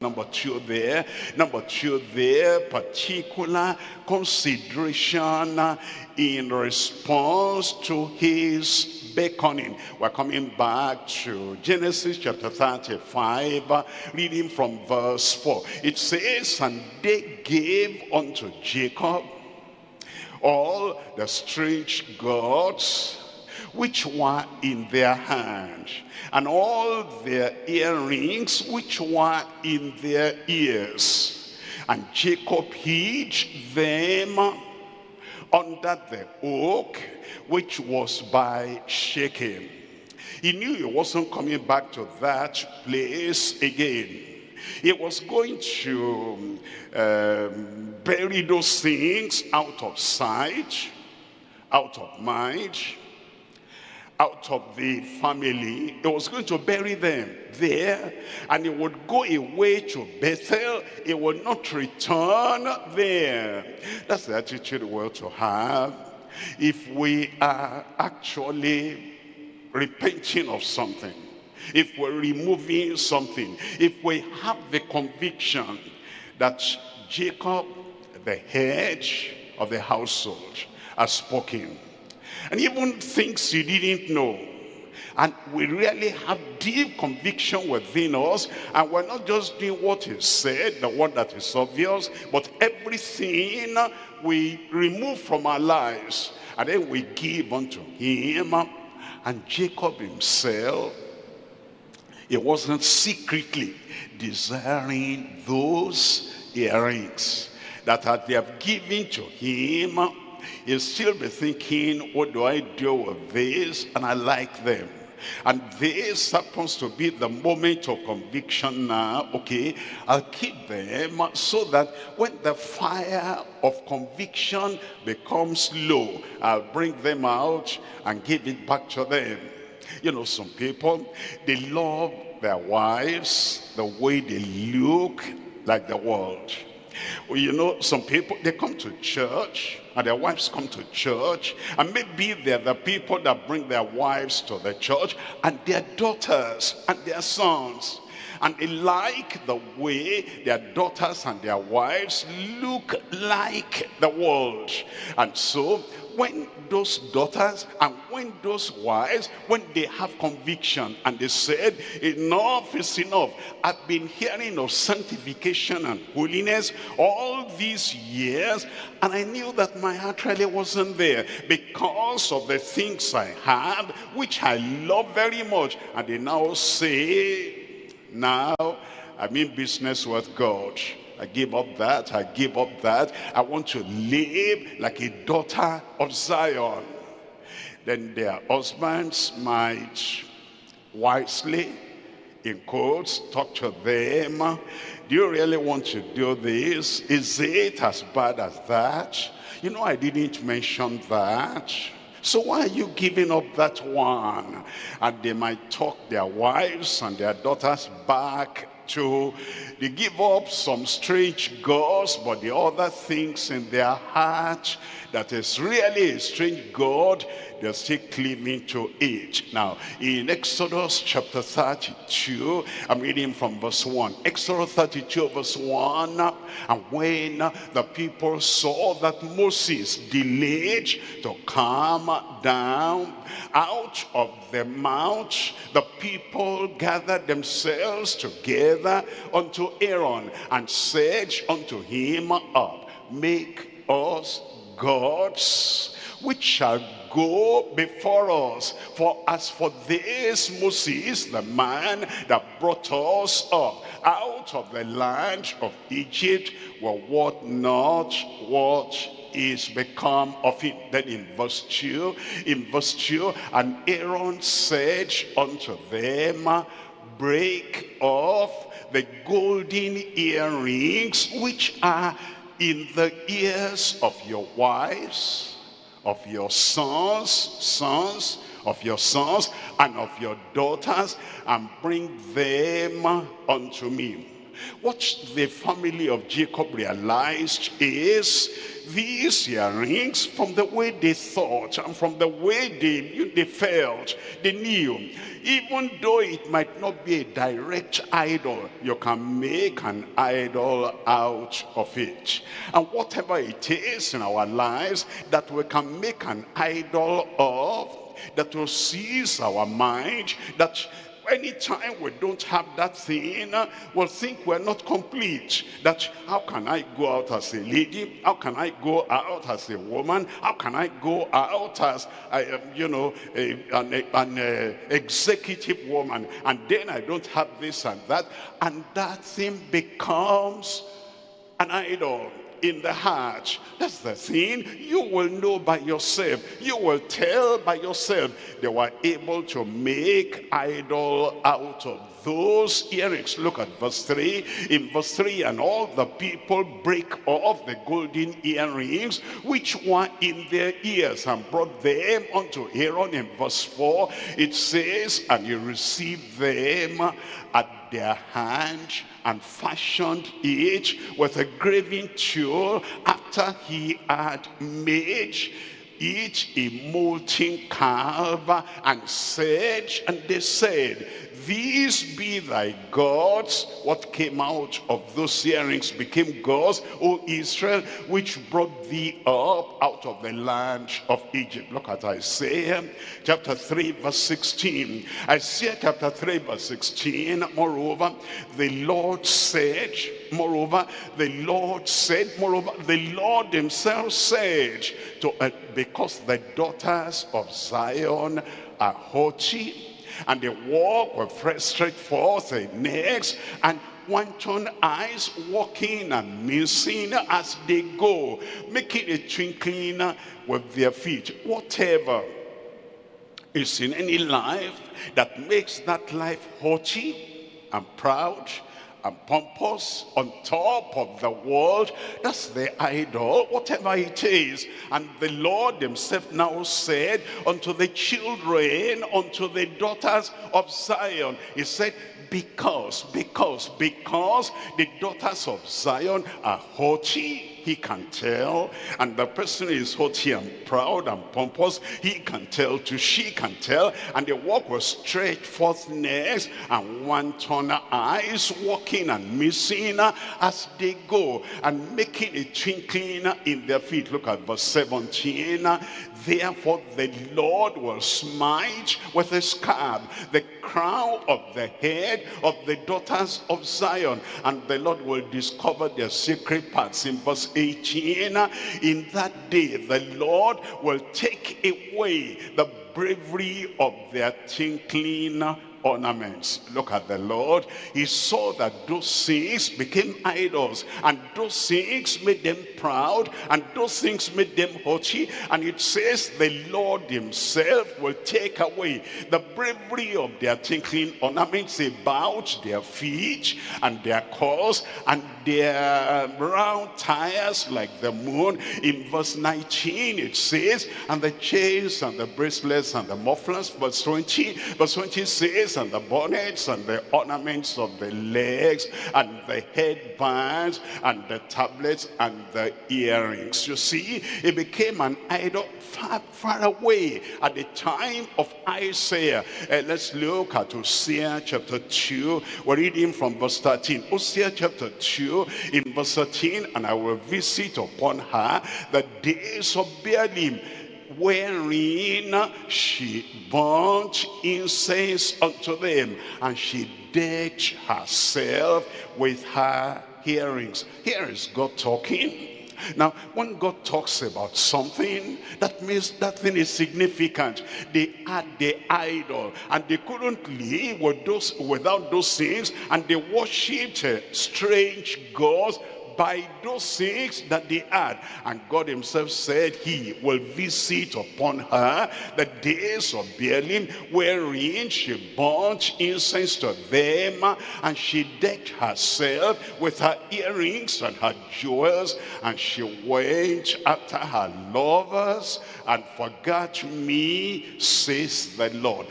Number two there, particular consideration in response to his beckoning. We're coming back to Genesis chapter 35, reading from verse 4. It says, "And they gave unto Jacob all the strange gods which were in their hand, and all their earrings which were in their ears. And Jacob hid them under the oak which was by Shechem." He knew he wasn't coming back to that place again. He was going to bury those things out of sight, out of mind, out of the family. He was going to bury them there, and he would go away to Bethel. He would not return there. That's the attitude we ought to have if we are actually repenting of something, if we're removing something, if we have the conviction that Jacob, the head of the household, has spoken. And even things you didn't know. And we really have deep conviction within us. And we're not just doing what is said, the one that is obvious, but everything we remove from our lives. And then we give unto him. And Jacob himself, he wasn't secretly desiring those earrings that they have given to him. He'll still be thinking, what do I do with this? And I like them. And this happens to be the moment of conviction now. Okay, I'll keep them so that when the fire of conviction becomes low, I'll bring them out and give it back to them. You know, some people, they love their wives the way they look like the world. Well, you know, some people, they come to church, and their wives come to church, and maybe they're the people that bring their wives to the church, and their daughters and their sons, and they like the way their daughters and their wives look like the world. And so when those daughters and when those wives, when they have conviction and they said, enough is enough, I've been hearing of sanctification and holiness all these years, and I knew that my heart really wasn't there because of the things I have, which I love very much. And they now say, now I'm in business with God. I give up that, I give up that. I want to live like a daughter of Zion. Then their husbands might wisely, in quotes, talk to them. Do you really want to do this? Is it as bad as that? You know, I didn't mention that. So why are you giving up that one? And they might talk their wives and their daughters back to, they give up some strange gods, but the other things in their heart that is really a strange God, they're still cleaving to it. Now, in Exodus chapter 32, I'm reading from verse 1. Exodus 32 verse 1, and when the people saw that Moses delayed to come down out of the mount, the people gathered themselves together unto Aaron and said unto him, up, make us gods which shall go before us. For as for this Moses, the man that brought us up out of the land of Egypt, well, what not what is become of him. Then in verse 2, and Aaron said unto them, break off the golden earrings which are in the ears of your wives, of your sons, of your sons, and of your daughters, and bring them unto me. What the family of Jacob realized is these earrings, from the way they thought and from the way they felt, they knew, even though it might not be a direct idol, you can make an idol out of it. And whatever it is in our lives that we can make an idol of, that will seize our mind, that anytime we don't have that thing, we'll think we're not complete. That how can I go out as a lady? How can I go out as a woman? How can I go out as, an executive woman? And then I don't have this and that. And that thing becomes an idol in the heart. That's the thing. You will know by yourself. You will tell by yourself. They were able to make idol out of those earrings. Look at verse 3. In verse 3, and all the people break off the golden earrings which were in their ears and brought them unto Aaron. In verse 4, it says, and he received them at their hand and fashioned it with a graving tool after he had made it a molten calf, and they said, these be thy gods. What came out of those earrings became gods, O Israel, which brought thee up out of the land of Egypt. Look at Isaiah chapter 3 verse 16. Isaiah chapter 3 verse 16. Moreover, the Lord said, the Lord himself said, because the daughters of Zion are haughty, and they walk with straight forth their necks, and wanton eyes, walking and missing as they go, making a twinkling with their feet. Whatever is in any life that makes that life haughty and proud and pompous, on top of the world, that's the idol, whatever it is. And the Lord himself now said unto the children, unto the daughters of Zion, he said, because the daughters of Zion are haughty, he can tell. And the person is haughty and proud and pompous, he can tell too, she can tell. And they walk with stretched forth necks and wanton eyes, walking and missing as they go, and making a twinkling in their feet. Look at verse 17. Therefore the Lord will smite with a scab the crown of the head of the daughters of Zion, and the Lord will discover their secret parts. In verse 18, in that day the Lord will take away the bravery of their tinkling ornaments. Look at the Lord. He saw that those things became idols, and those things made them proud, and those things made them haughty. And it says the Lord himself will take away the bravery of their tinkling ornaments about their feet and their cords and their round tires like the moon. In verse 19 it says, and the chains and the bracelets and the mufflers. Verse 20 says, and the bonnets and the ornaments of the legs and the headbands and the tablets and the earrings. You see, it became an idol far away at the time of Isaiah. Let's look at Hosea chapter 2. We're reading from verse 13. Hosea chapter 2 in verse 13. And I will visit upon her the days of Baalim, wherein she burnt incense unto them, and she decked herself with her earrings. Here is God talking. Now, when God talks about something, that means that thing is significant. They had the idol, and they couldn't live without those things, and they worshipped strange gods by those things that they had. And God himself said he will visit upon her the days of Baalim, wherein she burnt incense to them, and she decked herself with her earrings and her jewels, and she went after her lovers and forgot me, says the Lord.